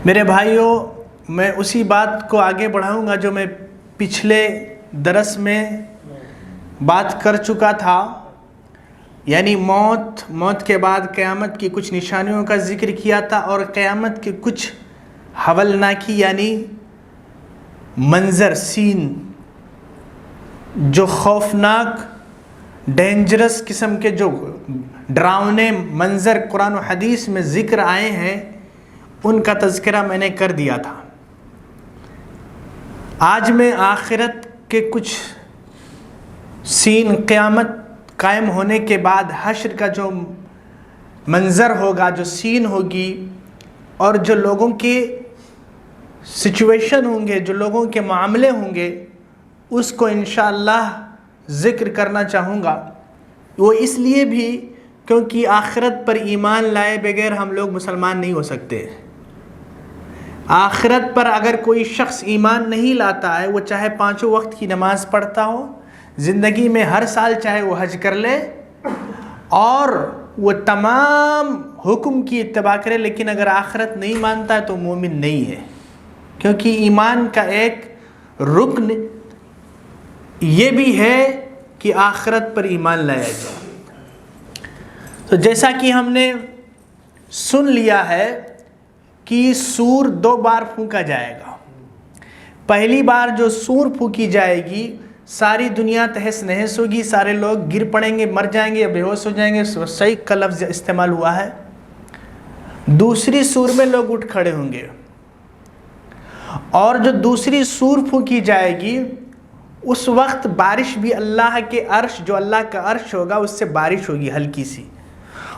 میرے بھائیوں، میں اسی بات کو آگے بڑھاؤں گا جو میں پچھلے درس میں بات کر چکا تھا، یعنی موت کے بعد قیامت کی کچھ نشانیوں کا ذکر کیا تھا، اور قیامت کے کچھ ہولناکی یعنی منظر سین جو خوفناک ڈینجرس قسم کے جو ڈراؤنے منظر قرآن و حدیث میں ذکر آئے ہیں ان کا تذکرہ میں نے کر دیا تھا۔ آج میں آخرت کے کچھ سین، قیامت قائم ہونے کے بعد حشر کا جو منظر ہوگا، جو سین ہوگی، اور جو لوگوں کے سچویشن ہوں گے، جو لوگوں کے معاملے ہوں گے، اس کو انشاءاللہ ذکر کرنا چاہوں گا۔ وہ اس لیے بھی کیونکہ آخرت پر ایمان لائے بغیر ہم لوگ مسلمان نہیں ہو سکتے۔ آخرت پر اگر کوئی شخص ایمان نہیں لاتا ہے، وہ چاہے 5 وقت کی نماز پڑھتا ہو، زندگی میں ہر سال چاہے وہ حج کر لے اور وہ تمام حکم کی اتباع کرے، لیکن اگر آخرت نہیں مانتا ہے تو مومن نہیں ہے، کیونکہ ایمان کا ایک رکن یہ بھی ہے کہ آخرت پر ایمان لایا جائے۔ تو جیسا کہ ہم نے سن لیا ہے کہ سور 2 بار پھونکا جائے گا۔ پہلی بار جو سور پھونکی جائے گی، ساری دنیا تہس نہس ہوگی، سارے لوگ گر پڑیں گے، مر جائیں گے یا بے ہوش ہو جائیں گے، صحیح کا لفظ استعمال ہوا ہے۔ دوسری سور میں لوگ اٹھ کھڑے ہوں گے، اور جو دوسری سور پھونکی جائے گی اس وقت بارش بھی اللہ کے عرش، جو اللہ کا عرش ہوگا، اس سے بارش ہوگی ہلکی سی،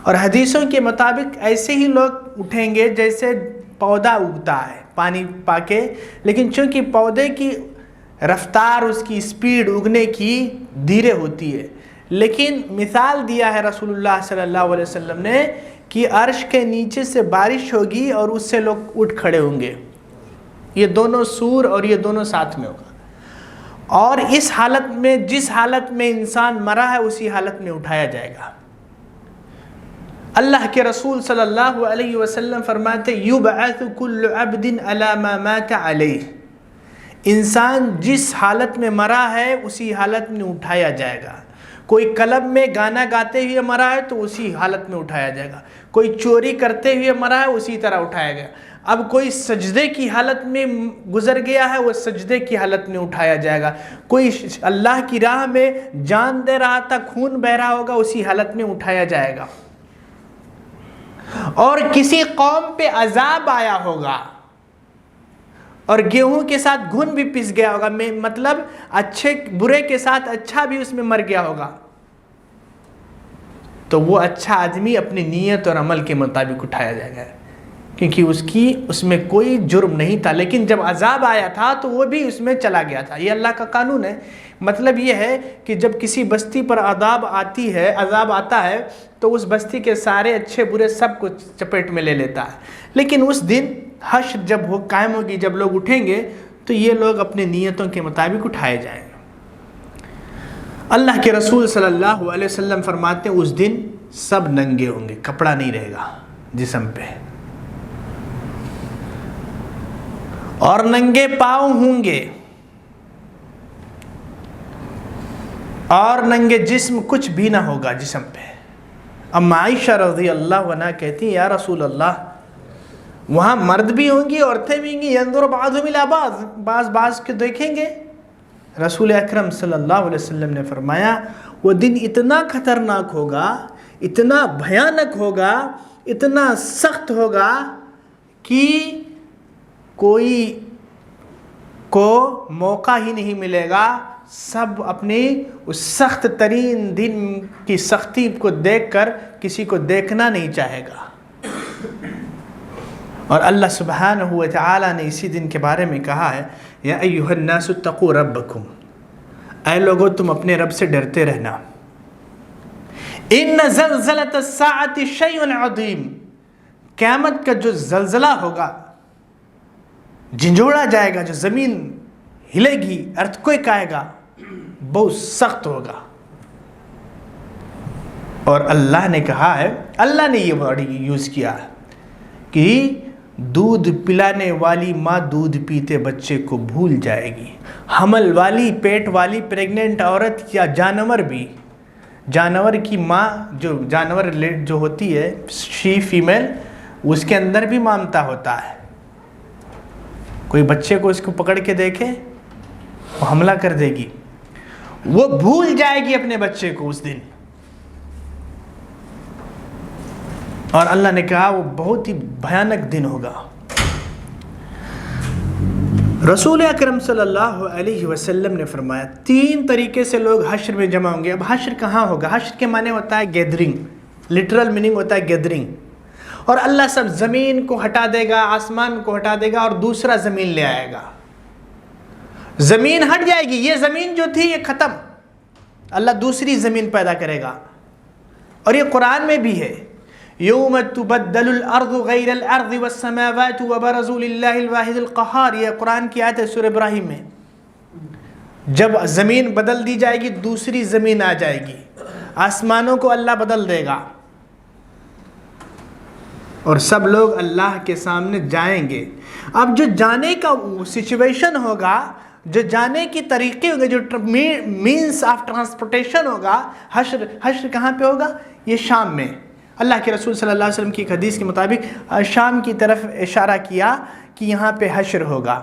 اور حدیثوں کے مطابق ایسے ہی لوگ اٹھیں گے جیسے پودا اگتا ہے پانی پا کے، لیکن چونکہ پودے کی رفتار، اس کی سپیڈ اگنے کی دھیرے ہوتی ہے، لیکن مثال دیا ہے رسول اللہ صلی اللہ علیہ وسلم نے کہ عرش کے نیچے سے بارش ہوگی اور اس سے لوگ اٹھ کھڑے ہوں گے۔ یہ دونوں سور اور یہ دونوں ساتھ میں ہوگا، اور اس حالت میں، جس حالت میں انسان مرا ہے اسی حالت میں اٹھایا جائے گا۔ اللہ کے رسول صلی اللہ علیہ وسلم فرماتے یبعث کل عبد علی ما مات علیہ، انسان جس حالت میں مرا ہے اسی حالت میں اٹھایا جائے گا۔ کوئی کلب میں گانا گاتے ہوئے مرا ہے تو اسی حالت میں اٹھایا جائے گا، کوئی چوری کرتے ہوئے مرا ہے اسی طرح اٹھایا گیا، اب کوئی سجدے کی حالت میں گزر گیا ہے وہ سجدے کی حالت میں اٹھایا جائے گا، کوئی اللہ کی راہ میں جان دے رہا تھا، خون بہ رہا ہوگا، اسی حالت میں اٹھایا جائے گا۔ اور کسی قوم پہ عذاب آیا ہوگا اور گیہوں کے ساتھ گھن بھی پس گیا ہوگا، مطلب اچھے برے کے ساتھ اچھا بھی اس میں مر گیا ہوگا، تو وہ اچھا آدمی اپنی نیت اور عمل کے مطابق اٹھایا جائے گا، کیونکہ اس میں کوئی جرم نہیں تھا، لیکن جب عذاب آیا تھا تو وہ بھی اس میں چلا گیا تھا۔ یہ اللہ کا قانون ہے۔ مطلب یہ ہے کہ جب کسی بستی پر عذاب آتا ہے تو اس بستی کے سارے اچھے برے سب کو چپیٹ میں لے لیتا ہے، لیکن اس دن حشر جب وہ قائم ہوگی، جب لوگ اٹھیں گے تو یہ لوگ اپنے نیتوں کے مطابق اٹھائے جائیں گے۔ اللہ کے رسول صلی اللہ علیہ وسلم فرماتے ہیں اس دن سب ننگے ہوں گے، کپڑا نہیں رہے گا جسم پہ، اور ننگے پاؤں ہوں گے، اور ننگے جسم کچھ بھی نہ ہوگا جسم پہ۔ ام عائشہ رضی اللہ عنہ کہتی ہیں یا رسول اللہ، وہاں مرد بھی ہوں گی، عورتیں بھی ہوں گی، ینظر بعضهم الی بعض، بعض کے دیکھیں گے۔ رسول اکرم صلی اللہ علیہ وسلم نے فرمایا وہ دن اتنا خطرناک ہوگا، اتنا بھیانک ہوگا، اتنا سخت ہوگا کہ کوئی کو موقع ہی نہیں ملے گا، سب اپنی اس سخت ترین دن کی سختی کو دیکھ کر کسی کو دیکھنا نہیں چاہے گا۔ اور اللہ سبحانہ و تعالی نے اسی دن کے بارے میں کہا ہے یا ایھا الناس اتقوا ربکم، اے لوگو تم اپنے رب سے ڈرتے رہنا۔ ان زلزلۃ الساعۃ شیء عظیم، قیامت کا جو زلزلہ ہوگا، جھنجھوڑا جائے گا، جو زمین ہلے گی، ارتھکویک آئے گا، بہت سخت ہوگا۔ اور اللہ نے کہا ہے، اللہ نے یہ ورڈ یوز کیا ہے کہ دودھ پلانے والی ماں دودھ پیتے بچے کو بھول جائے گی، حمل والی، پیٹ والی پریگننٹ عورت یا جانور بھی، جانور کی ماں جو ہوتی ہے شی فیمیل، اس کے اندر بھی مامتا ہوتا ہے. کوئی بچے کو اس کو پکڑ کے دیکھے وہ حملہ کر دے گی، وہ بھول جائے گی اپنے بچے کو اس دن. اور اللہ نے کہا وہ بہت ہی بھیانک دن ہوگا. رسول اکرم صلی اللہ علیہ وسلم نے فرمایا 3 طریقے سے لوگ حشر میں جمع ہوں گے. اب حشر کہاں ہوگا؟ حشر کے معنی ہوتا ہے گیدرنگ، لٹرل میننگ ہوتا ہے گیدرنگ. اور اللہ سب زمین کو ہٹا دے گا، آسمان کو ہٹا دے گا اور دوسرا زمین لے آئے گا. زمین ہٹ جائے گی، یہ زمین جو تھی یہ ختم، اللہ دوسری زمین پیدا کرے گا. اور یہ قرآن میں بھی ہے، یوم تبدل الارض غیر الارض والسماوات وبرزوا للہ الواحد القہار. یہ قرآن کی آیت ہے سورہ ابراہیم میں. جب زمین بدل دی جائے گی دوسری زمین آ جائے گی، آسمانوں کو اللہ بدل دے گا اور سب لوگ اللہ کے سامنے جائیں گے. اب جو جانے کا سچویشن ہوگا، جو جانے کی طریقے ہوں گے، جو مینس آف ٹرانسپورٹیشن ہوگا، حشر کہاں پہ ہوگا؟ یہ شام میں. اللہ کے رسول صلی اللہ علیہ وسلم کی ایک حدیث کے مطابق شام کی طرف اشارہ کیا کہ یہاں پہ حشر ہوگا.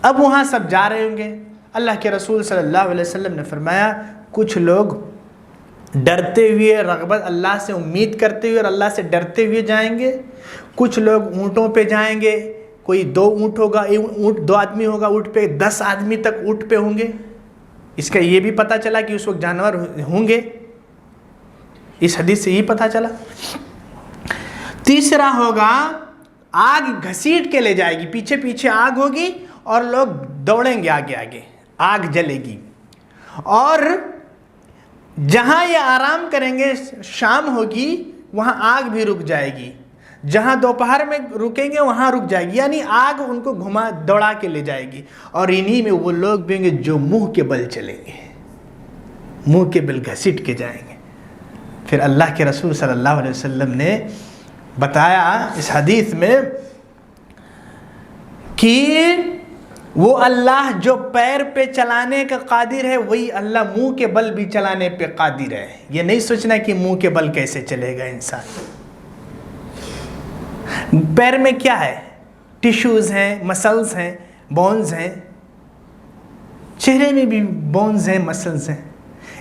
اب وہاں سب جا رہے ہوں گے. اللہ کے رسول صلی اللہ علیہ وسلم نے فرمایا کچھ لوگ ڈرتے ہوئے، رغبت اللہ سے امید کرتے ہوئے اور اللہ سے ڈرتے ہوئے جائیں گے. کچھ لوگ اونٹوں پہ جائیں گے، کوئی 2 اونٹ ہوگا، اونٹ 2 آدمی ہوگا اونٹ پہ، 10 آدمی تک اونٹ پہ ہوں گے. اس کا یہ بھی پتہ چلا کہ اس وقت جانور ہوں گے، اس حدیث سے یہ پتہ چلا. تیسرا ہوگا آگ گھسیٹ کے لے جائے گی، پیچھے پیچھے آگ ہوگی اور لوگ دوڑیں گے آگے آگے، آگ جلے گی. اور جہاں یہ آرام کریں گے شام ہوگی وہاں آگ بھی رک جائے گی، جہاں دوپہر میں رکیں گے وہاں رک جائے گی، یعنی آگ ان کو دوڑا کے لے جائے گی. اور انہی میں وہ لوگ بھی ہوں گے جو منہ کے بل چلیں گے، منہ کے بل گھسیٹ کے جائیں گے. پھر اللہ کے رسول صلی اللہ علیہ وسلم نے بتایا اس حدیث میں کہ وہ اللہ جو پیر پہ چلانے کا قادر ہے وہی اللہ منہ کے بل بھی چلانے پہ قادر ہے. یہ نہیں سوچنا کہ منہ کے بل کیسے چلے گا انسان. پیر میں کیا ہے؟ ٹیشوز ہیں، مسلز ہیں، بونز ہیں. چہرے میں بھی بونز ہیں، مسلز ہیں.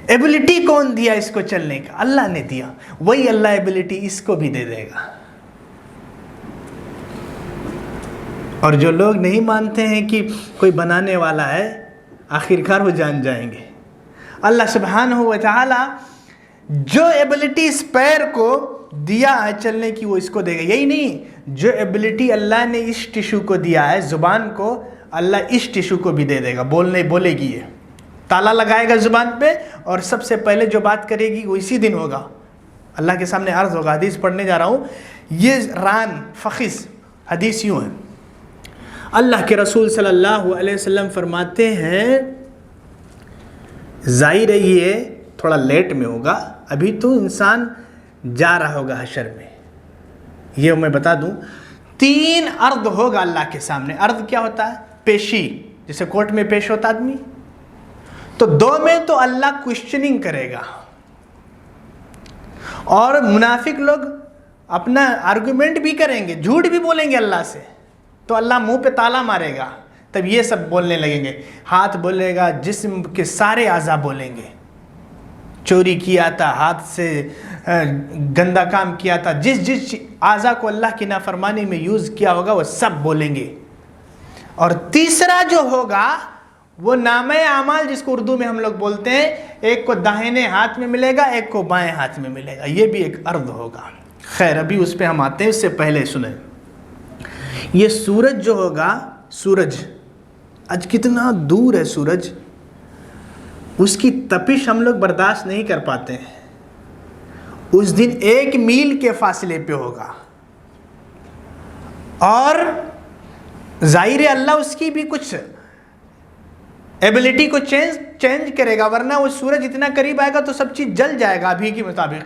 ایبلٹی کون دیا اس کو چلنے کا؟ اللہ نے دیا. وہی اللہ ایبلٹی اس کو بھی دے دے گا. اور جو لوگ نہیں مانتے ہیں کہ کوئی بنانے والا ہے، آخرکار وہ جان جائیں گے. اللہ سبحانہ و تعالی جو ایبلٹی اس پیر کو دیا ہے چلنے کی وہ اس کو دے گا. یہی نہیں، جو ایبلٹی اللہ نے اس ٹیشو کو دیا ہے، زبان کو، اللہ اس ٹیشو کو بھی دے دے گا. بولے گی، یہ تالا لگائے گا زبان پہ اور سب سے پہلے جو بات کرے گی وہ اسی دن ہوگا، اللہ کے سامنے عرض ہوگا. حدیث پڑھنے جا رہا ہوں. یہ ران فخذ حدیث یوں ہے، اللہ کے رسول صلی اللہ علیہ وسلم فرماتے ہیں ظاہر ہے یہ تھوڑا لیٹ میں ہوگا، ابھی تو انسان جا رہا ہوگا حشر میں. یہ میں بتا دوں 3 عرض ہوگا اللہ کے سامنے. عرض کیا ہوتا ہے؟ پیشی، جیسے کورٹ میں پیش ہوتا آدمی. تو 2 میں تو اللہ کوشچننگ کرے گا اور منافق لوگ اپنا آرگومنٹ بھی کریں گے، جھوٹ بھی بولیں گے اللہ سے، تو اللہ منہ پہ تالا مارے گا. تب یہ سب بولنے لگیں گے. ہاتھ بولے گا، جسم کے سارے اعضاء بولیں گے. چوری کیا تھا، ہاتھ سے گندا کام کیا تھا، جس اعضاء کو اللہ کی نافرمانی میں یوز کیا ہوگا وہ سب بولیں گے. اور تیسرا جو ہوگا وہ نامہ اعمال، جس کو اردو میں ہم لوگ بولتے ہیں، ایک کو داہنے ہاتھ میں ملے گا، ایک کو بائیں ہاتھ میں ملے گا. یہ بھی ایک عرض ہوگا. خیر ابھی اس پہ ہم آتے ہیں، اس سے پہلے سنیں. یہ سورج جو ہوگا، سورج آج کتنا دور ہے سورج، اس کی تپش ہم لوگ برداشت نہیں کر پاتے ہیں. اس دن 1 میل کے فاصلے پہ ہوگا اور ظاہر اللہ اس کی بھی کچھ ایبلٹی کو چینج کرے گا، ورنہ وہ سورج اتنا قریب آئے گا تو سب چیز جل جائے گا ابھی کے مطابق.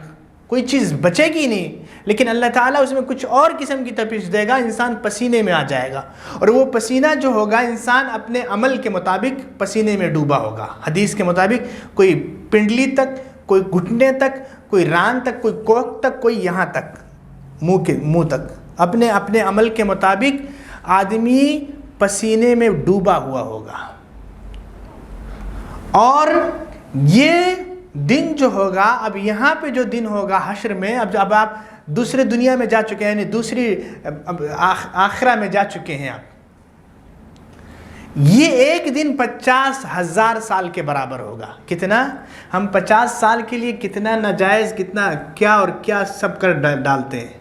کوئی چیز بچے گی نہیں، لیکن اللہ تعالیٰ اس میں کچھ اور قسم کی تپش دے گا، انسان پسینے میں آ جائے گا، اور وہ پسینہ جو ہوگا انسان اپنے عمل کے مطابق پسینے میں ڈوبا ہوگا۔ حدیث کے مطابق کوئی پنڈلی تک، کوئی گھٹنے تک، کوئی ران تک، کوئی کوک تک، کوئی یہاں تک، منہ تک، اپنے اپنے عمل کے مطابق آدمی پسینے میں ڈوبا ہوا ہوگا۔ اور یہ دن جو ہوگا، اب یہاں پہ جو دن ہوگا حشر میں، اب آپ دوسرے دنیا میں جا چکے ہیں، یعنی دوسری آخرہ میں جا چکے ہیں آپ، یہ ایک دن 50,000 سال کے برابر ہوگا۔ کتنا؟ ہم 50 سال کے لیے کتنا ناجائز، کتنا کیا اور کیا سب کر ڈالتے ہیں،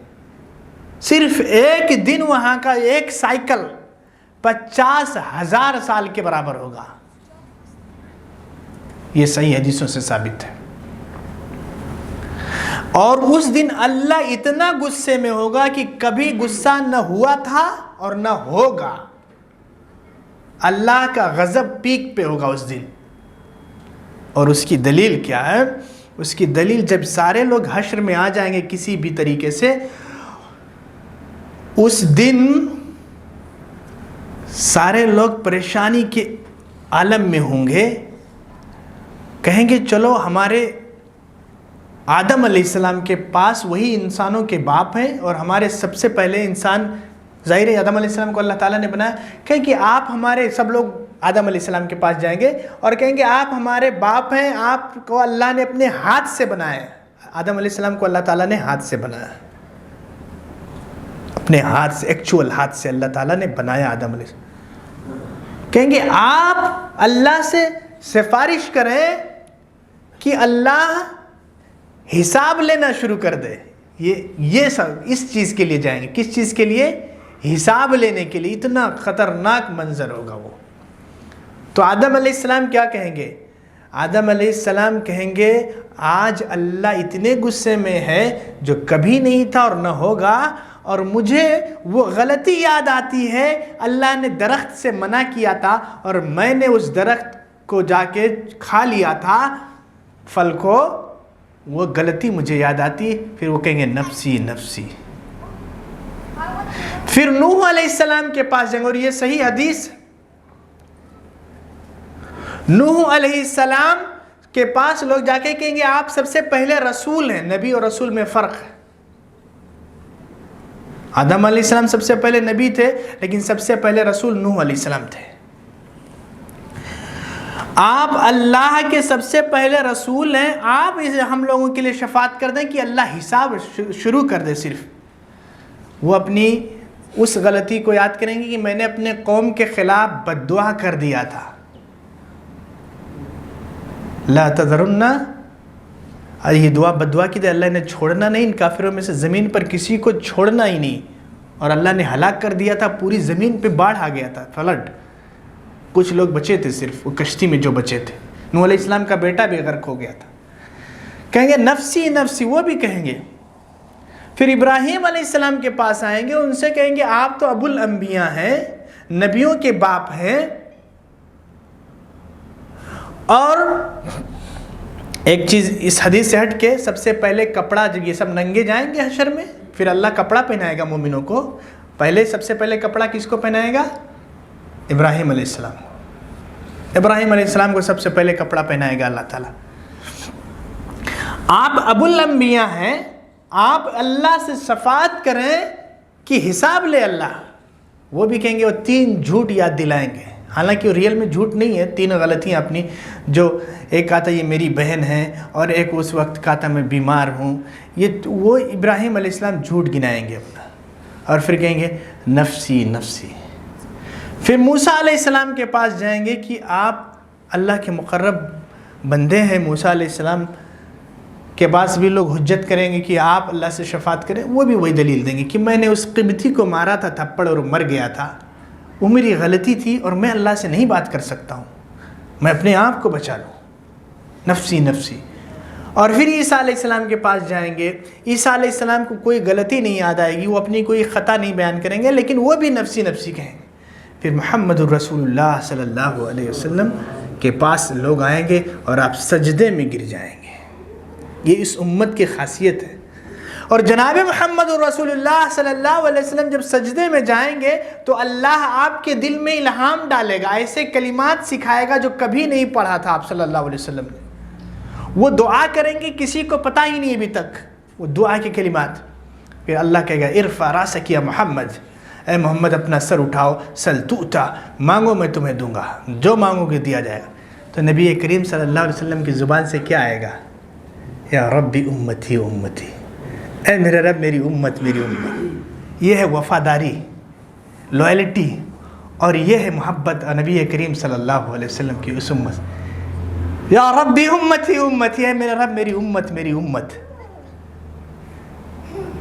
صرف ایک دن وہاں کا ایک سائیکل 50,000 سال کے برابر ہوگا۔ یہ صحیح حدیثوں سے ثابت ہے۔ اور اس دن اللہ اتنا غصے میں ہوگا کہ کبھی غصہ نہ ہوا تھا اور نہ ہوگا۔ اللہ کا غضب پیک پہ ہوگا اس دن۔ اور اس کی دلیل کیا ہے؟ اس کی دلیل جب سارے لوگ حشر میں آ جائیں گے کسی بھی طریقے سے، اس دن سارے لوگ پریشانی کے عالم میں ہوں گے، کہیں گے چلو ہمارے آدم علیہ السلام کے پاس وہی انسانوں کے باپ ہیں، اور ہمارے سب سے پہلے انسان ظاہر ہے آدم علیہ السلام کو اللہ تعالیٰ نے بنایا، کہیں کہ آپ ہمارے، سب لوگ آدم علیہ السلام کے پاس جائیں گے اور کہیں گے آپ ہمارے باپ ہیں، آپ کو اللہ نے اپنے ہاتھ سے بنایا ہے۔ آدم علیہ السلام کو اللہ تعالیٰ نے ہاتھ سے بنایا، اپنے ہاتھ سے، ایکچول ہاتھ سے اللہ تعالیٰ نے بنایا آدم علیہ السلام۔ کہیں گے آپ اللہ سے سفارش کریں کہ اللہ حساب لینا شروع کر دے۔ یہ سب اس چیز کے لیے جائیں گے، کس چیز کے لیے؟ حساب لینے کے لیے۔ اتنا خطرناک منظر ہوگا وہ۔ تو آدم علیہ السلام کیا کہیں گے؟ آدم علیہ السلام کہیں گے آج اللہ اتنے غصے میں ہے جو کبھی نہیں تھا اور نہ ہوگا، اور مجھے وہ غلطی یاد آتی ہے، اللہ نے درخت سے منع کیا تھا اور میں نے اس درخت کو جا کے کھا لیا تھا پھل کو، وہ غلطی مجھے یاد آتی ہے۔ پھر وہ کہیں گے نفسی نفسی۔ پھر نوح علیہ السلام کے پاس جائیں گے، اور یہ صحیح حدیث، نوح علیہ السلام کے پاس لوگ جا کے کہیں گے آپ سب سے پہلے رسول ہیں۔ نبی اور رسول میں فرق ہے۔ آدم علیہ السلام سب سے پہلے نبی تھے، لیکن سب سے پہلے رسول نوح علیہ السلام تھے۔ آپ اللہ کے سب سے پہلے رسول ہیں، آپ ہم لوگوں کے لیے شفاعت کر دیں کہ اللہ حساب شروع کر دے۔ صرف وہ اپنی اس غلطی کو یاد کریں گے کہ میں نے اپنے قوم کے خلاف بد دعا کر دیا تھا، لا تذرن، یہ دعا بد دعا کی تھی، اللہ نے چھوڑنا نہیں، ان کافروں میں سے زمین پر کسی کو چھوڑنا ہی نہیں، اور اللہ نے ہلاک کر دیا تھا، پوری زمین پہ باڑھ آ گیا تھا، فلڈ۔ کچھ لوگ بچے تھے صرف، وہ کشتی میں جو بچے تھے۔ نوح علیہ السلام کا بیٹا بھی غرق ہو گیا تھا۔ کہیں گے نفسی نفسی، وہ بھی کہیں گے۔ پھر ابراہیم علیہ السلام کے پاس آئیں گے، ان سے کہیں گے آپ تو ابو الانبیاء ہیں، نبیوں کے باپ ہیں، اور ایک چیز اس حدیث سے ہٹ کے، سب سے پہلے کپڑا، جب یہ سب ننگے جائیں گے حشر میں، پھر اللہ کپڑا پہنائے گا مومنوں کو، پہلے سب سے پہلے کپڑا کس کو پہنائے گا؟ ابراہیم علیہ السلام۔ ابراہیم علیہ السلام کو سب سے پہلے کپڑا پہنائے گا اللہ تعالیٰ۔ آپ ابو الانبیاء ہیں، آپ اللہ سے شفاعت کریں کہ حساب لے اللہ۔ وہ بھی کہیں گے، وہ 3 جھوٹ یاد دلائیں گے، حالانکہ وہ ریئل میں جھوٹ نہیں ہے، 3 غلطیاں اپنی، جو ایک کہا تھا یہ میری بہن ہے، اور ایک اس وقت کہا تھا میں بیمار ہوں، وہ ابراہیم علیہ السلام جھوٹ گنائیں گے اپنا، اور پھر کہیں گے نفسی نفسی۔ پھر موسیٰ علیہ السلام کے پاس جائیں گے کہ آپ اللہ کے مقرب بندے ہیں، موسیٰ علیہ السلام کے پاس بھی لوگ حجت کریں گے کہ آپ اللہ سے شفاعت کریں، وہ بھی وہی دلیل دیں گے کہ میں نے اس قبطی کو مارا تھا تھپڑ اور مر گیا تھا، وہ میری غلطی تھی اور میں اللہ سے نہیں بات کر سکتا ہوں، میں اپنے آپ کو بچا لوں، نفسی نفسی۔ اور پھر عیسیٰ علیہ السلام کے پاس جائیں گے، عیسیٰ علیہ السلام کو کوئی غلطی نہیں یاد آئے گی، وہ اپنی کوئی خطا نہیں بیان کریں گے، لیکن وہ بھی نفسی نفسی کہیں گے۔ پھر محمد الرسول اللہ صلی اللہ علیہ وسلم کے پاس لوگ آئیں گے اور آپ سجدے میں گر جائیں گے۔ یہ اس امت کی خاصیت ہے، اور جناب محمد رسول اللہ صلی اللہ علیہ وسلم جب سجدے میں جائیں گے تو اللہ آپ کے دل میں الہام ڈالے گا، ایسے کلمات سکھائے گا جو کبھی نہیں پڑھا تھا آپ صلی اللہ علیہ وسلم نے. وہ دعا کریں گے کسی کو پتہ ہی نہیں ابھی تک، وہ دعا کے کلمات. پھر اللہ کہے گا ارفع راسک یا محمد، اے محمد اپنا سر اٹھاؤ، سل تؤتا، مانگو میں تمہیں دوں گا، جو مانگو گے دیا جائے گا. تو نبی کریم صلی اللہ علیہ وسلم کی زبان سے کیا آئے گا؟ یا ربی امتی امتی، اے میرے رب میری امت میری امت. یہ ہے وفاداری، لوائلٹی، اور یہ ہے محبت نبی کریم صلی اللہ علیہ وسلم کی اس امت. یا ربی امتی امتی، اے میرے رب میری امت میری امت.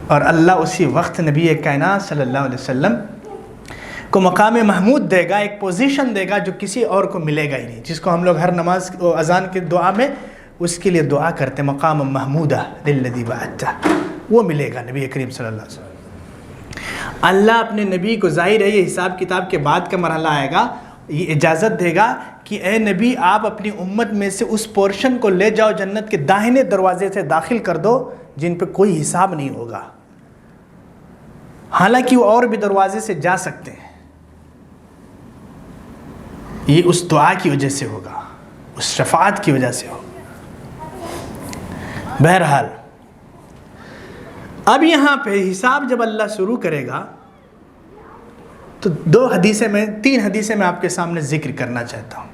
اور اللہ اسی وقت نبی کائنات صلی اللہ علیہ وسلم کو مقام محمود دے گا، ایک پوزیشن دے گا جو کسی اور کو ملے گا ہی نہیں، جس کو ہم لوگ ہر نماز اذان کی دعا میں اس کے لیے دعا کرتے، مقام محمودہ للذی بعثتہ، وہ ملے گا نبی کریم صلی اللہ علیہ وسلم. اللہ اپنے نبی کو، ظاہر ہے یہ حساب کتاب کے بعد کا مرحلہ آئے گا، یہ اجازت دے گا کہ اے نبی آپ اپنی امت میں سے اس پورشن کو لے جاؤ، جنت کے داہنے دروازے سے داخل کر دو جن پہ کوئی حساب نہیں ہوگا. حالانکہ وہ اور بھی دروازے سے جا سکتے ہیں. یہ اس دعا کی وجہ سے ہوگا، اس شفاعت کی وجہ سے ہوگا. بہرحال اب یہاں پہ حساب جب اللہ شروع کرے گا تو تین حدیثیں میں آپ کے سامنے ذکر کرنا چاہتا ہوں.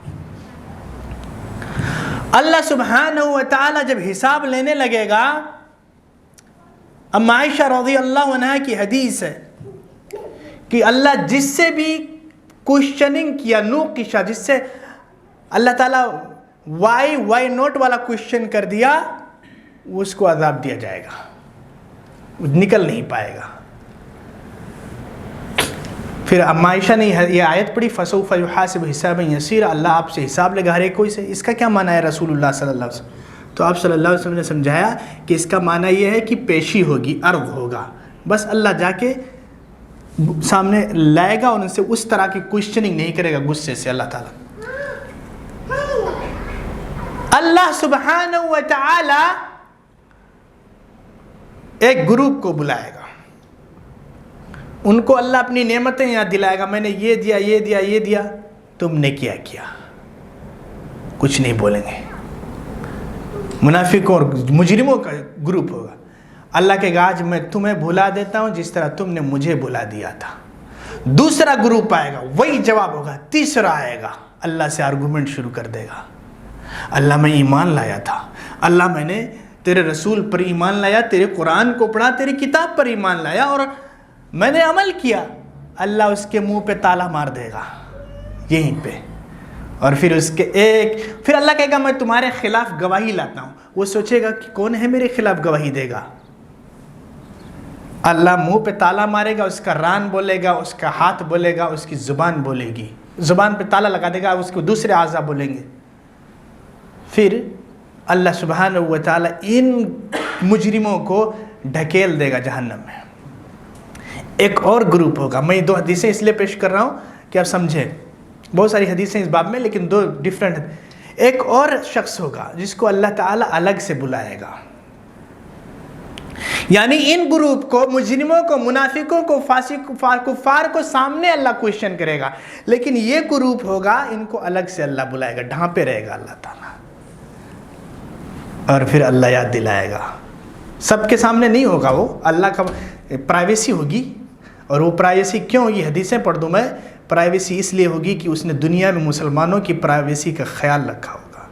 اللہ سبحانہ و تعالی جب حساب لینے لگے گا، ام عائشہ رضی اللہ عنہ کی حدیث ہے کہ اللہ جس سے بھی کوشچننگ کیا، نوقشہ، جس سے اللہ تعالیٰ وائی نوٹ والا کوشچن کر دیا، اس کو عذاب دیا جائے گا، نکل نہیں پائے گا. پھر ام عائشہ نے یہ آیت پڑھی فسوف یحاسب حسابا یسیرا، اللہ آپ سے حساب لے گا ہر ایک کوئی سے. اس کا کیا معنی ہے رسول اللہ صلی اللہ علیہ وسلم؟ تو آپ صلی اللہ علیہ وسلم نے سمجھایا کہ اس کا معنی یہ ہے کہ پیشی ہوگی، عرض ہوگا، بس اللہ جا کے سامنے لائے گا اور ان سے اس طرح کی کوشچننگ نہیں کرے گا غصے سے. اللہ سبحانہ و تعالی ایک گروپ کو بلائے گا، ان کو اللہ اپنی نعمتیں یاد دلائے گا، میں نے یہ دیا یہ دیا یہ دیا، تم نے کیا کیا؟ کچھ نہیں بولیں گے. منافقوں اور مجرموں کا گروپ ہوگا. اللہ کے گا آج میں تمہیں بھلا دیتا ہوں جس طرح تم نے مجھے بھلا دیا تھا. دوسرا گروپ آئے گا، وہی جواب ہوگا. تیسرا آئے گا، اللہ سے آرگومنٹ شروع کر دے گا. اللہ میں ایمان لایا تھا، اللہ میں نے تیرے رسول پر ایمان لایا، تیرے قرآن کو پڑھا، تیری کتاب پر ایمان لایا اور میں نے عمل کیا. اللہ اس کے منہ پہ تالا مار دے گا یہیں پہ. اور پھر پھر اللہ کہے گا میں تمہارے خلاف گواہی لاتا ہوں. وہ سوچے گا کہ کون ہے میرے خلاف گواہی دے گا. اللہ منہ پہ تالا مارے گا، اس کا ران بولے گا، اس کا ہاتھ بولے گا، اس کی زبان بولے گی، زبان پہ تالا لگا دے گا، اس کو دوسرے اعضاء بولیں گے. پھر اللہ سبحانہ و تعالی ان مجرموں کو ڈھکیل دے گا جہنم میں. ایک اور گروپ ہوگا. میں 2 حدیثیں اس لیے پیش کر رہا ہوں کہ آپ سمجھیں، بہت ساری حدیثیں اس باب میں، لیکن 2 ڈیفرنٹ. ایک اور شخص ہوگا جس کو اللہ تعالی الگ سے بلائے گا. یعنی ان گروپ کو، مجرموں کو، منافقوں کو، کفار کو سامنے اللہ کوشچن کرے گا، لیکن یہ گروپ ہوگا ان کو الگ سے اللہ بلائے گا، ڈھانپے رہے گا اللہ تعالیٰ، اور پھر اللہ یاد دلائے گا. سب کے سامنے نہیں ہوگا، وہ اللہ کا پرائیویسی ہوگی. اور وہ پرائیویسی کیوں؟ یہ حدیثیں پڑھ دوں میں. پرائیویسی اس لیے ہوگی کہ اس نے دنیا میں مسلمانوں کی پرائیویسی کا خیال رکھا ہوگا.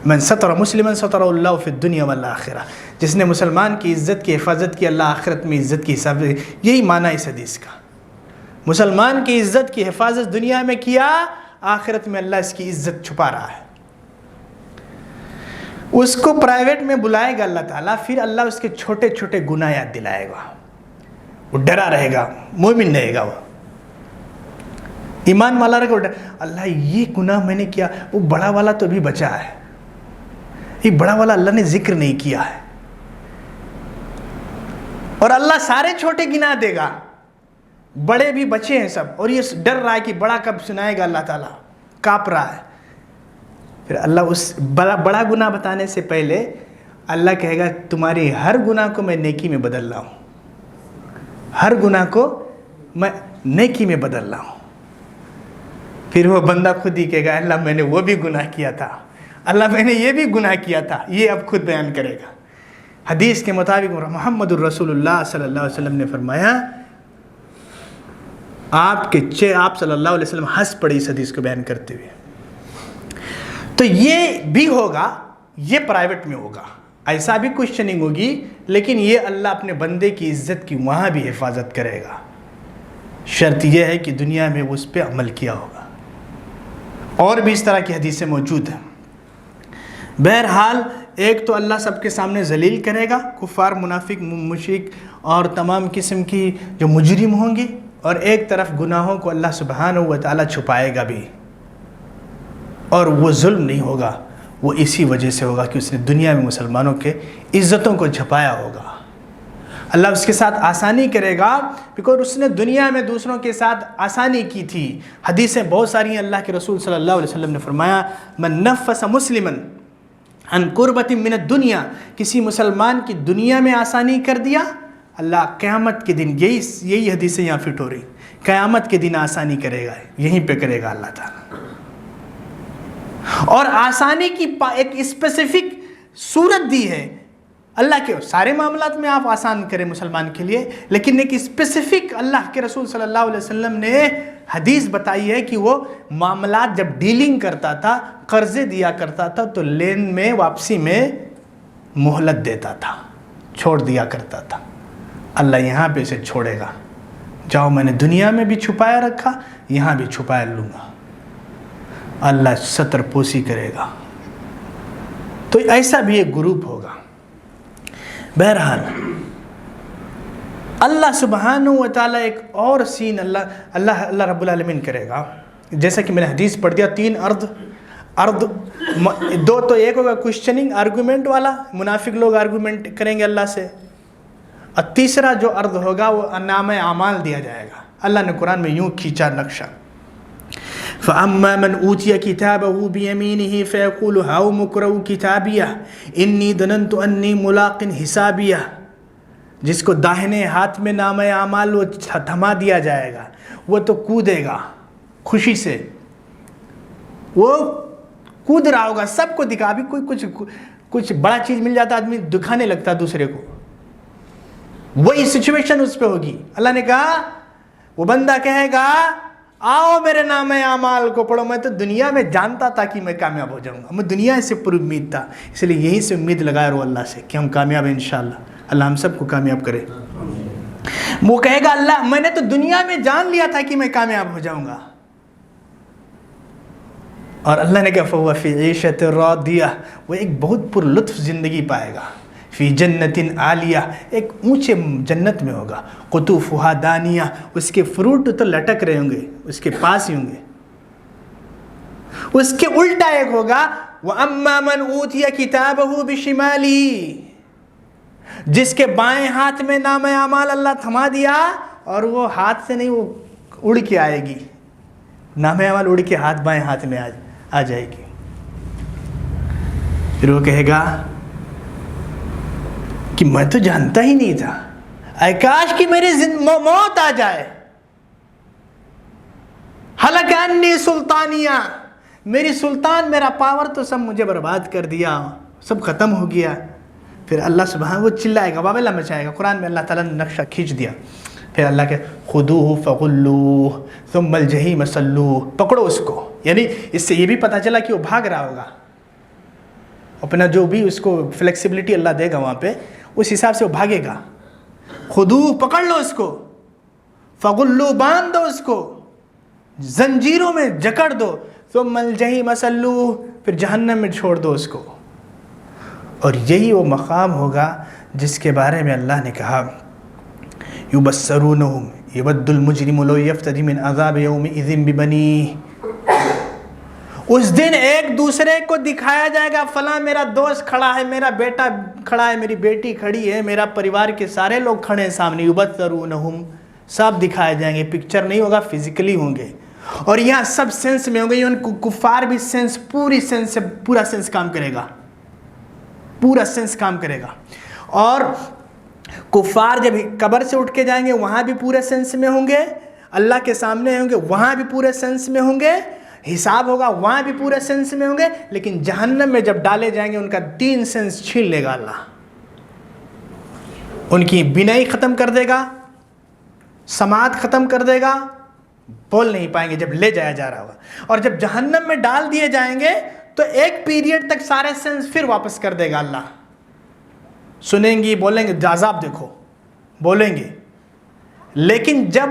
من ستر مسلما ستر اللہ فی الدنیا والآخرہ، جس نے مسلمان کی عزت کی حفاظت کی، اللہ آخرت میں عزت کی حفاظت. یہی معنی اس حدیث کا. مسلمان کی عزت کی حفاظت دنیا میں کیا، آخرت میں اللہ اس کی عزت چھپا رہا ہے. اس کو پرائیویٹ میں بلائے گا اللہ تعالیٰ. پھر اللہ اس کے چھوٹے چھوٹے گناہ یاد دلائے گا. وہ ڈرا رہے گا، مومن رہے گا، وہ ایمان والا رہے گا. اللہ یہ گناہ میں نے کیا، وہ بڑا والا تو بھی بچا ہے، یہ بڑا والا اللہ نے ذکر نہیں کیا ہے. اور اللہ سارے چھوٹے گناہ دے گا، بڑے بھی بچے ہیں سب. اور یہ ڈر رہا ہے کہ بڑا کب سنائے گا اللہ تعالیٰ، کانپ رہا ہے. پھر اللہ اس بڑا گناہ بتانے سے پہلے اللہ کہے گا تمہاری ہر گناہ کو میں نیکی میں بدل رہا ہوں، ہر گناہ کو میں نیکی میں بدل رہا ہوں۔ پھر وہ بندہ خود ہی کہے گا اللہ میں نے وہ بھی گناہ کیا تھا، اللہ میں نے یہ بھی گناہ کیا تھا، یہ اب خود بیان کرے گا۔ حدیث کے مطابق محمد الرسول اللہ صلی اللہ علیہ وسلم نے فرمایا، آپ صلی اللہ علیہ وسلم ہنس پڑے اس حدیث کو بیان کرتے ہوئے۔ تو یہ بھی ہوگا، یہ پرائیویٹ میں ہوگا، ایسا بھی کوشچننگ ہوگی، لیکن یہ اللہ اپنے بندے کی عزت کی وہاں بھی حفاظت کرے گا۔ شرط یہ ہے کہ دنیا میں اس پہ عمل کیا ہوگا۔ اور بھی اس طرح کی حدیثیں موجود ہیں۔ بہرحال ایک تو اللہ سب کے سامنے ذلیل کرے گا، کفار، منافق، مشرک اور تمام قسم کی جو مجرم ہوں گے، اور ایک طرف گناہوں کو اللہ سبحانہ و تعالیٰ چھپائے گا بھی، اور وہ ظلم نہیں ہوگا، وہ اسی وجہ سے ہوگا کہ اس نے دنیا میں مسلمانوں کے عزتوں کو چھپایا ہوگا۔ اللہ اس کے ساتھ آسانی کرے گا، بیکاز اس نے دنیا میں دوسروں کے ساتھ آسانی کی تھی۔ حدیثیں بہت ساری ہیں، اللہ کے رسول صلی اللہ علیہ وسلم نے فرمایا من نفس مسلما عن قربۃ من الدنیا، کسی مسلمان کی دنیا میں آسانی کر دیا، اللہ قیامت کے دن، یہی حدیثیں یہاں فٹ ہو رہی، قیامت کے دن آسانی کرے گا، یہیں پہ کرے گا اللہ تعالیٰ۔ اور آسانی کی ایک اسپیسیفک صورت دی ہے اللہ کے، سارے معاملات میں آپ آسان کریں مسلمان کے لیے، لیکن ایک اسپیسیفک اللہ کے رسول صلی اللہ علیہ وسلم نے حدیث بتائی ہے کہ وہ معاملات جب ڈیلنگ کرتا تھا، قرضے دیا کرتا تھا، تو لین میں، واپسی میں مہلت دیتا تھا، چھوڑ دیا کرتا تھا۔ اللہ یہاں پہ اسے چھوڑے گا، جاؤ میں نے دنیا میں بھی چھپایا رکھا، یہاں بھی چھپایا لوں گا، اللہ ستر پوسی کرے گا۔ تو ایسا بھی ایک گروپ ہوگا۔ بہرحال اللہ سبحانہ و تعالیٰ ایک اور سین اللہ رب العالمین کرے گا، جیسا کہ میں نے حدیث پڑھ دیا، 3 ارد، 2 تو ایک ہوگا کوشچننگ آرگومنٹ والا، منافق لوگ آرگومنٹ کریں گے اللہ سے، اور تیسرا جو ارد ہوگا وہ نامہ اعمال دیا جائے گا۔ اللہ نے قرآن میں یوں کھینچا نقشہ، فَأَمَّا مَنْ أُوتِيَ كِتَابَهُ بِيَمِينِهِ فَيَقُولُ هَاؤُمُ اقْرَءُوا كِتَابِيَهْ إِنِّي ظَنَنْتُ أَنِّي مُلَاقٍ حِسَابِيَهْ، جس کو داہنے ہاتھ میں نامہ اعمال وہ تھما دیا جائے گا، وہ تو کودے گا خوشی سے، وہ کود رہا ہوگا، سب کو دکھا، بھی کوئی کچھ بڑا چیز مل جاتا آدمی دکھانے لگتا دوسرے کو، وہی سچویشن اس پہ ہوگی۔ اللہ نے کہا، وہ بندہ کہے گا آؤ میرے نامہ اعمال کو پڑھو، میں تو دنیا میں جانتا تھا کہ میں کامیاب ہو جاؤں گا، میں دنیا سے پر امید تھا، اس لیے یہیں سے امید لگائے رہو اللہ سے کہ ہم کامیاب ہیں انشاءاللہ، اللہ ہم سب کو کامیاب کرے۔ وہ کہے گا اللہ میں نے تو دنیا میں جان لیا تھا کہ میں کامیاب ہو جاؤں گا، اور اللہ نے کہا فَهُوَ فِي عِيشَةٍ رَاضِيَةٍ، وہ ایک بہت پر لطف زندگی پائے گا، فی جنت عالیہ، ایک اونچے جنت میں ہوگا، قطوفہا دانیہ، اس کے فروٹ تو لٹک رہے ہوں گے، اس کے پاس ہی ہوں گے۔ اس کے الٹا ایک ہوگا وَأَمَّا مَنْ أُوتِيَ كِتَابَهُ بِشِمَالِهِ، جس کے بائیں ہاتھ میں نامہ اعمال اللہ تھما دیا، اور وہ ہاتھ سے نہیں، وہ اڑ کے آئے گی، نامہ اعمال اڑ کے بائیں ہاتھ میں آ جائے گی۔ پھر وہ کہے گا کہ میں تو جانتا ہی نہیں تھا، اے کاش کہ میری موت آ جائے، ہلک انی سلطانیہ، میری سلطان، میرا پاور تو سب مجھے برباد کر دیا، سب ختم ہو گیا۔ پھر اللہ سبحانہ وہ چلائے گا، بابلا مچائے گا۔ قرآن میں اللہ تعالیٰ نے نقشہ کھینچ دیا، پھر اللہ کے خُذُوهُ فَغُلُّوهُ ثُمَّ الْجَحِيمَ صَلُّوهُ، پکڑو اس کو، یعنی اس سے یہ بھی پتہ چلا کہ وہ بھاگ رہا ہوگا، اپنا جو بھی اس کو فلیکسیبلٹی اللہ دے گا وہاں پہ، اس حساب سے وہ بھاگے گا۔ خُذُوهُ، پکڑ لو اس کو، فَغُلُّوهُ، باندھ دو اس کو، زنجیروں میں جکڑ دو، ثُمَّ الْجَحِيمَ صَلُّوهُ، پھر جہنم میں چھوڑ دو اس کو۔ اور یہی وہ مقام ہوگا جس کے بارے میں اللہ نے کہا يُبَصَّرُونَهُمْ يَوَدُّ الْمُجْرِمُ لَوْ يَفْتَدِي مِنْ عَذَابِ يَوْمِئِذٍ بِبَنِيهِ، اس دن ایک دوسرے کو دکھایا جائے گا، فلاں میرا دوست کھڑا ہے، میرا بیٹا کھڑا ہے، میری بیٹی کھڑی ہے، میرا پریوار کے سارے لوگ کھڑے ہیں سامنے، يُبَصَّرُونَهُمْ، سب دکھائے جائیں گے، پکچر نہیں ہوگا، فزیکلی ہوں گے، اور یہاں سب سینس میں ہوں گے، یہ ان کو کفار بھی سینس، پورا سینس کام کرے گا، پورا سینس کام کرے گا. اور کفار جب قبر سے اٹھ کے جائیں گے وہاں بھی پورے سینس میں ہوں گے, اللہ کے سامنے ہوں گے وہاں بھی پورے سینس میں ہوں گے, حساب ہوگا وہاں بھی پورے سینس میں ہوں گے. لیکن جہنم میں جب ڈالے جائیں گے ان کا 3 سینس چھین لے گا اللہ. ان کی بینائی ختم کر دے گا, سماعت ختم کر دے گا, بول نہیں پائیں گے جب لے جایا جا رہا ہوگا. اور جب جہنم میں ڈال دیے جائیں گے تو ایک پیریڈ تک سارے سینس پھر واپس کر دے گا اللہ. سنیں گی, بولیں گے, عذاب دیکھو, بولیں گے. لیکن جب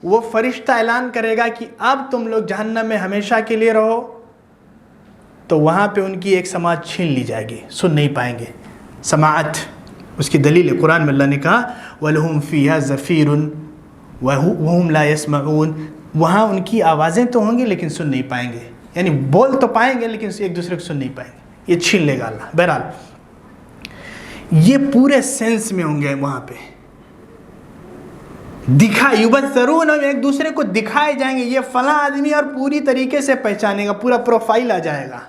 وہ فرشتہ اعلان کرے گا کہ اب تم لوگ جہنم میں ہمیشہ کے لیے رہو, تو وہاں پہ ان کی ایک سماعت چھین لی جائے گی, سن نہیں پائیں گے. سماعت اس کی دلیل قرآن میں اللہ نے کہا وَلَهُمْ فِيهَا زَفِيرٌ وَهُمْ لَا يَسْمَعُونَ. وہاں ان کی آوازیں تو ہوں گی لیکن سن نہیں پائیں گے, یعنی بول تو پائیں گے لیکن ایک دوسرے کو سن نہیں پائیں گے. یہ چھین لے گا اللہ. بہرحال یہ پورے سینس میں ہوں گے وہاں پہ. یبصرون, ایک دوسرے کو دکھائے جائیں گے, یہ فلاں آدمی, اور پوری طریقے سے پہچانے گا, پورا پروفائل آ جائے گا.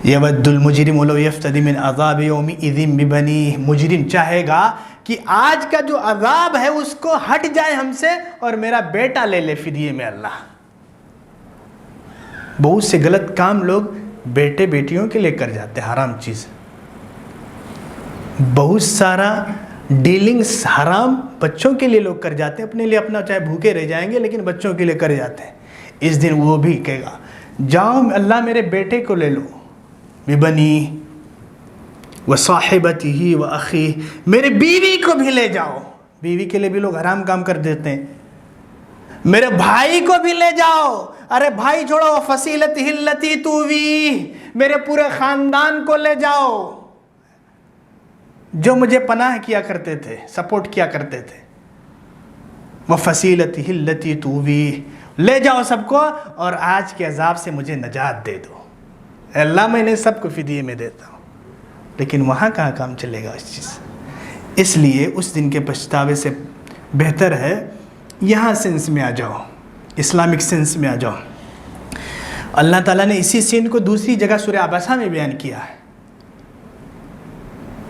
یود المجرم لو یفتدی من عذاب یومئذ ببنیہ. مجرم چاہے گا کہ آج کا جو عذاب ہے اس کو ہٹ جائے ہم سے اور میرا بیٹا لے لے فدیے میں اللہ. بہت سے غلط کام لوگ بیٹے بیٹیوں کے لیے کر جاتے ہیں, حرام چیز. بہت سارا ڈیلنگز حرام بچوں کے لیے لوگ کر جاتے ہیں, اپنے لیے اپنا چاہے بھوکے رہ جائیں گے لیکن بچوں کے لیے کر جاتے ہیں. اس دن وہ بھی کہے گا جاؤ اللہ میرے بیٹے کو لے لو, ببنی وصاحبتہ واخیہ, میرے بیوی کو بھی لے جاؤ. بیوی کے لیے بھی لوگ حرام کام کر دیتے ہیں. میرے بھائی کو بھی لے جاؤ. ارے بھائی چھوڑو, فصیلتہ التی تؤویہ, میرے پورے خاندان کو لے جاؤ جو مجھے پناہ کیا کرتے تھے, سپورٹ کیا کرتے تھے. وفصیلتہ التی تؤویہ, لے جاؤ سب کو اور آج کے عذاب سے مجھے نجات دے دو. اللہ میں نے سب کو فدیے میں دیتا ہوں. لیکن وہاں کہاں کام چلے گا اس چیز. اس لیے اس دن کے پچھتاوے سے بہتر ہے یہاں سینس میں آ جاؤ, اسلامک سینس میں آ جاؤ. اللہ تعالیٰ نے اسی سین کو دوسری جگہ سورہ عبسہ میں بیان کیا ہے.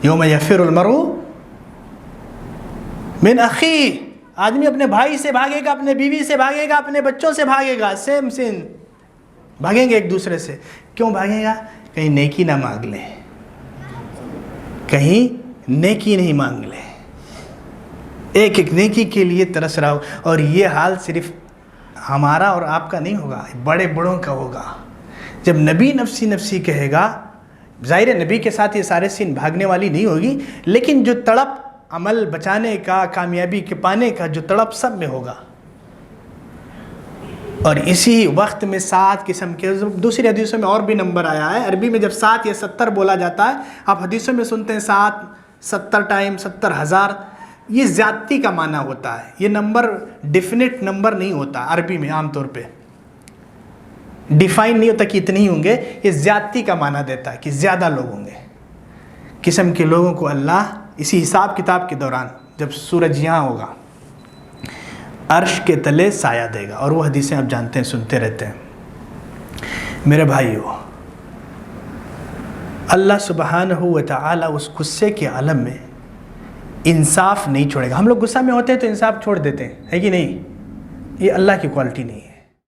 یوم یفر المرء من اخیہ, آدمی اپنے بھائی سے بھاگے گا, اپنے بیوی سے بھاگے گا, اپنے بچوں سے بھاگے گا. سیم سین, بھاگیں گے ایک دوسرے سے. کیوں بھاگے گا؟ کہیں نیکی نہ مانگ لے, کہیں نیکی نہیں مانگ لے. ایک ایک نیکی کے لیے ترس رہا ہو. اور یہ حال صرف ہمارا اور آپ کا نہیں ہوگا, بڑے بڑوں کا ہوگا. جب نبی نفسی نفسی کہے گا, ظاہر ہے نبی کے ساتھ یہ سارے سین بھاگنے والی نہیں ہوگی, لیکن جو تڑپ عمل بچانے کا, کامیابی کے پانے کا جو تڑپ سب میں ہوگا. اور اسی وقت میں 7 قسم کے, دوسری حدیثوں میں اور بھی نمبر آیا ہے. عربی میں جب 7 یا 70 بولا جاتا ہے, آپ حدیثوں میں سنتے ہیں 7 70 ٹائم 70,000, یہ زیادتی کا معنی ہوتا ہے. یہ نمبر ڈیفینٹ نمبر نہیں ہوتا عربی میں, عام طور پہ ڈیفائن نہیں ہوتا کہ اتنے ہی ہوں گے. یہ زیادتی کا معنی دیتا ہے کہ زیادہ لوگ ہوں گے. قسم کے لوگوں کو اللہ اسی حساب کتاب کے دوران جب سورج یہاں ہوگا عرش کے تلے سایہ دے گا. اور وہ حدیثیں آپ جانتے ہیں, سنتے رہتے ہیں. میرے بھائیو, اللہ سبحانہ و تعالی اس غصے کے عالم میں انصاف نہیں چھوڑے گا. ہم لوگ غصہ میں ہوتے ہیں تو انصاف چھوڑ دیتے ہیں, ہے کہ نہیں؟ یہ اللہ کی کوالٹی نہیں ہے.